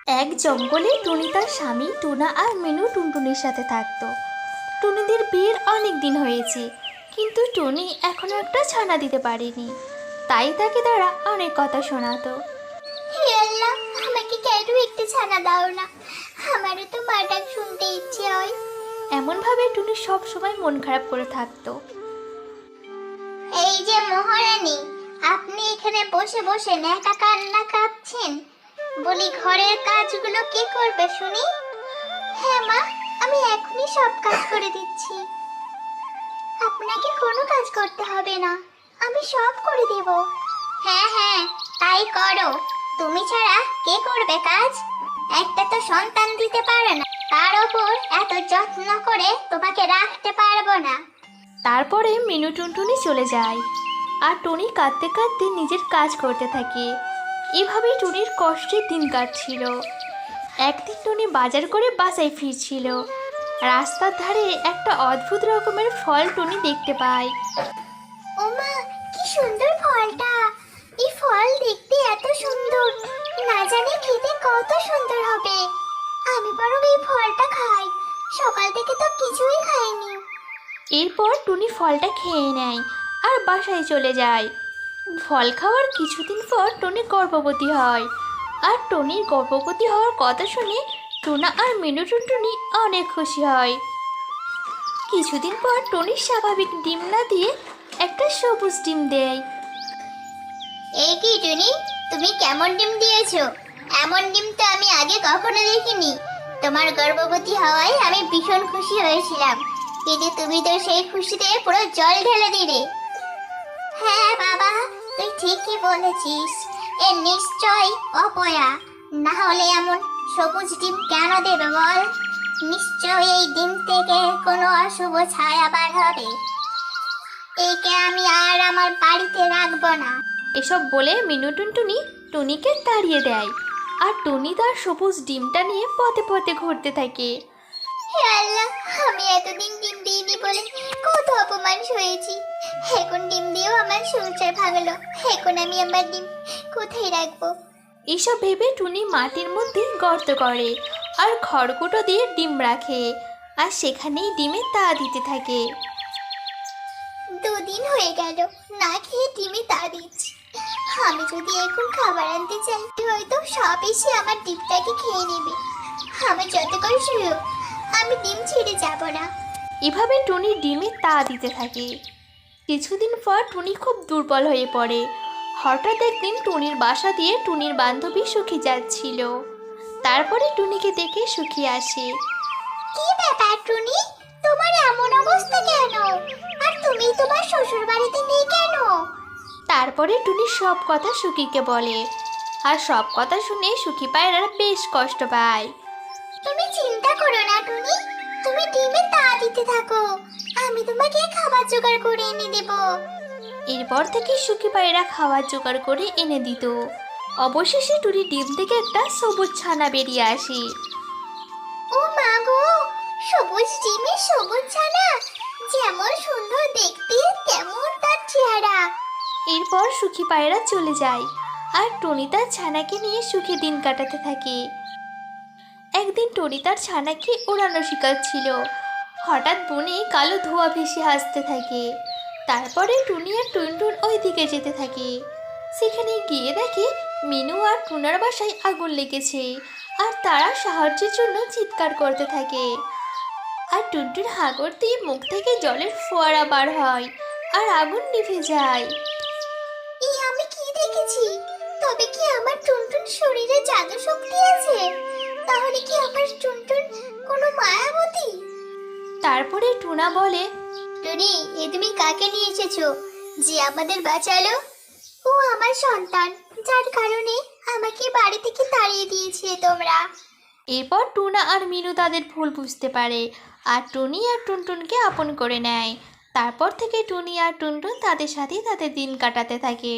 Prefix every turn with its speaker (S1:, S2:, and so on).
S1: এক জঙ্গলে টুনি তার স্বামী টুনা আর মিনু টুনটুনির সাথে থাকতো। টুনিদের বিয়ের অনেক দিন হয়েছে, কিন্তু টুনি এখনো একটা ছানা দিতে পারেনি। তাই তাকে তারা অনেক কথা শোনাতো।
S2: হে আল্লাহ, আমাকে কেন একটু ছানা দাও না, আমারও তো মা ডাক শুনতে ইচ্ছে হয়।
S1: এমনভাবে টুনি সব সময় মন খারাপ করে থাকতো।
S2: এই যে মহারানী, আপনি এখানে বসে বসে ন্যাকা কান্না কাঁদছেন, বলি ঘরের কাজগুলো কে করবে শুনি? হ্যাঁ মা, আমি এখনই সব কাজ করে দিচ্ছি, আপনাকে কোনো কাজ করতে হবে না, আমি সব করে দেব। হ্যাঁ হ্যাঁ, তাই করো, তুমি ছাড়া কে করবে কাজ? একটা তো সন্তান দিতে পারো না, তার ওপর এত যত্ন করে তোমাকে রাখতে পারবো না।
S1: তারপরে মিনু টুনটুনি চলে যায়, আর টুনি কাঁদতে কাঁদতে নিজের কাজ করতে থাকে। এভাবেই টুনির কষ্টের দিন কাটছিল। একদিন টুনি বাজার করে বাসায় ফিরছিল। রাস্তার ধারে একটা অদ্ভুত রকমের ফল টুনি দেখতে পায়।
S2: ওমা, কি সুন্দর ফলটা! এই ফল দেখতে এত সুন্দর, না জানি খেতে কত সুন্দর হবে। আমি বরং এই ফলটা খাই, সকাল থেকে তো কিছুই খাইনি।
S1: এরপর টুনি ফলটা খেয়ে নেয় আর বাসায় চলে যায়। ফল খাওয়ার কিছুদিন পর টুনি গর্ভবতী হয়, আর টুনির গর্ভবতী হওয়ার কথা শুনে টুনা আর মিনু টুনটুনি অনেক খুশি হয়। কিছুদিন পর টুনির স্বাভাবিক ডিম না দিয়ে একটা সবুজ ডিম দেয়।
S2: এই কি টুনি, তুমি কেমন ডিম দিয়েছো? এমন ডিম তো আমি আগে কখনো দেখিনি। তোমার গর্ভবতী হওয়ায় আমি ভীষণ খুশি হয়েছিলাম, কিন্তু তুমি তো সেই খুশিতে পুরো জল ঢেলে দিলে। হ্যাঁ বাবা, তুই ঠিকই বলেছিস, এ নিশ্চয় অপয়া, না হলে এমন সবুজ ডিম কেন দেবে বল? নিশ্চয় এই ডিম থেকে কোনো অশুভ ছায়া বার হবে, একে আমি আর আমার বাড়িতে রাখবো না।
S1: এসব বলে মিনু টুনটুনি টুনিকে তাড়িয়ে দেয়, আর টুনি তার সবুজ ডিমটা নিয়ে পথে পথে ঘুরতে থাকে।
S2: হে আল্লাহ, আমি এতদিন ডিম দিইনি বলে কত অপমান সয়েছি, এখন ডিম দিয়েও আমার সংসার ভাঙলো, এখন আমি আমার ডিম কোথায় রাখবো?
S1: এইসব ভেবে টুনি মাটির মধ্যে গর্ত করে আর খড়কুটো দিয়ে ডিম রাখে, আর সেখানেই ডিমে তা দিতে থাকে।
S2: দুদিন হয়ে গেল না খেয়ে ডিমে তা দিচ্ছি, আমি যদি এখন খাবার আনতে চাই হয়তো সব এসে আমার ডিমটাকে খেয়ে নেবে। আমার যত কষ্ট হোক, আমি ডিম ছেড়ে যাব না।
S1: এভাবে টুনি ডিমে তা দিতে থাকে। কিছুদিন পর টুনি খুব দুর্বল হয়ে পড়ে। হঠাৎ একদিন টুনির বাসা দিয়ে টুনির বান্ধবী সুখী যাচ্ছিল। তারপরে টুনিকে দেখে সুখী আসে।
S2: কি ব্যাপার টুনি, তোমার এমন অবস্থা কেন? আর তুমি তোমার শ্বশুর বাড়িতে নেই কেন?
S1: তারপরে টুনি সব কথা সুখীকে বলে, আর সব কথা শুনে সুখী পায়রার বেশ কষ্ট পায়।
S2: তুমি চিন্তা করো না টুনি, তুমি ডিমে তা দিতে থাকো, আমি তোমাকে খাবার জোগাড় করে এনে দেব।
S1: এরপর থেকে সুখী পায়রা খাবার জোগাড় করে এনে দিত। অবশেষে টুনি ডিম থেকে একটা সবুজ ছানা বেরিয়ে আসে।
S2: ও মা গো, সবুজ ডিমে সবুজ ছানা, যেমন সুন্দর দেখতে তেমন তার চেহারা।
S1: এরপর সুখী পায়রা চলে যায়, আর টুনি তার ছানাকে নিয়ে সুখে দিন কাটাতে থাকে। একদিন টুনি তার ছানাকে ওড়ানো শেখাচ্ছিল। হঠাৎ বনে কালো ধোঁয়া ভেসে আসতে থাকে। তারপরে টুনি আর টুনটুন ওই দিকে যেতে থাকে। সেখানে গিয়ে দেখে মিনু আর টুনার বাসায় আগুন লেগেছে, আর তারা সাহায্যের জন্য চিৎকার করতে থাকে। আর টুনটুন হাঁ করতেই মুখ থেকে জলের ফোয়ারা বার হয়, আর আগুন নিভে যায়।
S2: এই আমি কি দেখেছি? তবে কি আমার টুনটুন শরীরে জাদু শক্তি আছে? তাহলে কি আমার টুনটুন কোনো মায়াবতী?
S1: তারপরে টুনা বলে,
S2: টুনি, এ তুমি কাকে নিয়ে এসেছো যে আমাদের বাঁচালো? ও আমার সন্তান, যার কারণে আমাকে বাড়ি থেকে তাড়িয়ে দিয়েছিলে তোমরা।
S1: এরপর টুনা আর মিনু তাদের ভুল বুঝতে পারে, আর টুনি আর টুনটুনকে আপন করে নেয়। তারপর থেকে টুনি আর টুনটুন তাদের সাথেই তাদের দিন কাটাতে থাকে।